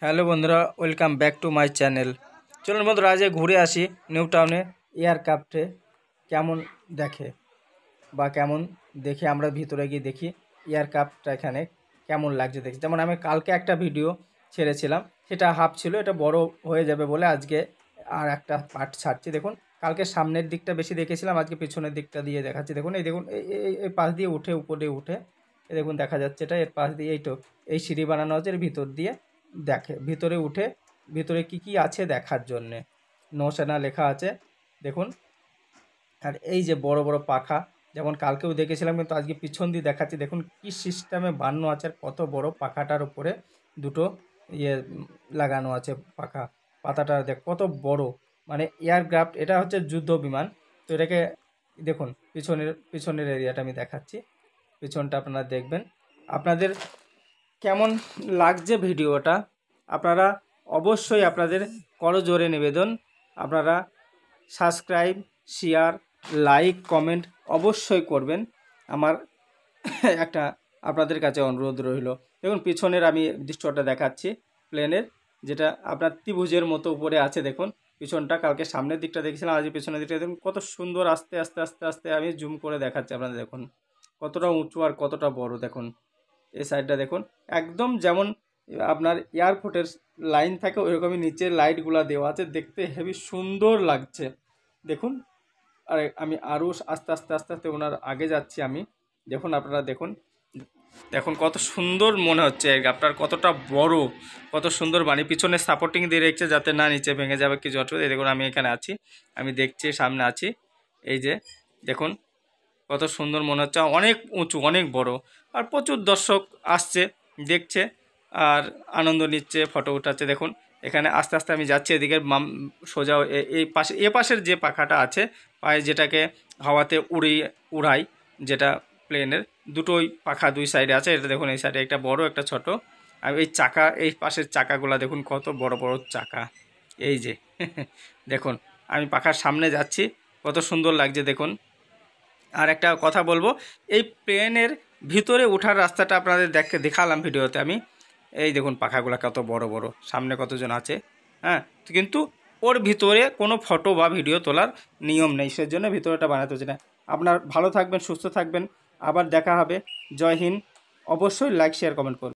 Hello বন্ধুরা, welcome back to my channel. চলুন বন্ধুরা, আজ ঘুরে আসি নিউ টাউনে এয়ারক্রাফটে কেমন দেখে বা কেমন দেখে আমরা ভিতরে গিয়ে দেখি এয়ারক্রাফটটা এখানে কেমন লাগছে দেখি। যেমন আমি কালকে একটা ভিডিও ছেড়েছিলাম, সেটা হাফ ছিল, এটা বড় হয়ে যাবে বলে আজকে আর একটা পার্ট ছাড়ছি। দেখুন, কালকে সামনের দিকটা বেশি দেখেছিলাম, আজকে পিছনের দিকটা দিয়ে দেখাচ্ছি। দেখুন, এই দেখুন, এই পাশ দিয়ে উঠে উপরে উঠে এই দেখুন দেখা যাচ্ছে, এটা এর পাশ দিয়ে এই সিঁড়ি বানানো হচ্ছে, এর ভিতর দিয়ে দেখে ভিতরে উঠে ভিতরে কি আছে দেখার জন্যে নৌসেনা লেখা আছে দেখুন। আর এই যে বড় বড় পাখা, যেমন কালকেও দেখেছিলাম কিন্তু আজকে পিছন দিয়ে দেখাচ্ছি। দেখুন কি সিস্টেমে বানানো আছে, আর কত বড় পাখাটার উপরে দুটো লাগানো আছে পাখা। পাতাটা দেখ কত বড়, মানে এয়ারক্রাফট, এটা হচ্ছে যুদ্ধ বিমান। তো এটাকে দেখুন, পিছনের এরিয়াটা আমি দেখাচ্ছি, পিছনটা আপনারা দেখবেন। আপনাদের কেমন লাগছে ভিডিওটা আপনারা অবশ্যই আপনাদের করজোরে নিবেদন, আপনারা সাবস্ক্রাইব, শেয়ার, লাইক, কমেন্ট অবশ্যই করবেন। আমার একটা আপনাদের কাছে অনুরোধ রইল। দেখুন পিছনের আমি দৃশ্যটা দেখাচ্ছি প্লেনের, যেটা আপনার ত্রিভুজের মতো উপরে আছে। দেখুন পিছনটা, কালকে সামনের দিকটা দেখেছিলাম, আজ পিছনের দিকটা দেখুন কত সুন্দর। আস্তে আস্তে আস্তে আস্তে আমি জুম করে দেখাচ্ছি আপনাদের। দেখুন কতটা উঁচু আর কতটা বড়। দেখুন এই সাইডটা দেখুন, একদম যেমন আপনার এয়ারপোর্টের লাইন থাকে ওইরকমই নিচে লাইটগুলো দেওয়া আছে, দেখতে হেবি সুন্দর লাগছে। দেখুন, আর আমি আরও আস্তে আস্তে আস্তে আস্তে ওনার আগে যাচ্ছি আমি। দেখুন আপনারা দেখুন, দেখুন কত সুন্দর মনে হচ্ছে আপনার, কতটা বড়, কত সুন্দর বানিয়ে পিছনে সাপোর্টিং দিয়ে রেখেছে যাতে না নিচে ভেঙে যাবে কিছু অসুবিধা। দেখুন আমি এখানে আছি, আমি দেখছি, সামনে আছি। এই যে দেখুন কত সুন্দর মনে হচ্ছে, অনেক উঁচু, অনেক বড়। আর প্রচুর দর্শক আসছে, দেখছে আর আনন্দ নিচ্ছে, ফটো উঠাচ্ছে। দেখুন এখানে আস্তে আস্তে আমি যাচ্ছি, এদিকে সোজা এই পাশের যে পাখাটা আছে পায়ে, যেটাকে হাওয়াতে উড়াই, যেটা প্লেনের দুটোই পাখা দুই সাইডে আছে। এটা দেখুন এই সাইডে একটা বড় একটা ছোট। আর এই চাকা, এই পাশের চাকাগুলো দেখুন কত বড় বড় চাকা। এই যে দেখুন আমি পাখার সামনে যাচ্ছি, কত সুন্দর লাগছে দেখুন। আর একটা কথা বলবো, এই প্লেনের ভিতরে ওঠার রাস্তাটা আপনাদের দেখালাম ভিডিওতে আমি। এই দেখুন পাখাগুলো কত বড় বড়, সামনে কতজন আছে। হ্যাঁ, কিন্তু ওর ভিতরে কোনো ফটো বা ভিডিও তোলার নিয়ম নেই, সেজন্য ভিতরেটা বানাতে হচ্ছে না। আপনার ভালো থাকবেন, সুস্থ থাকবেন, আবার দেখা হবে। জয় হিন্দ। অবশ্যই লাইক, শেয়ার, কমেন্ট করবেন।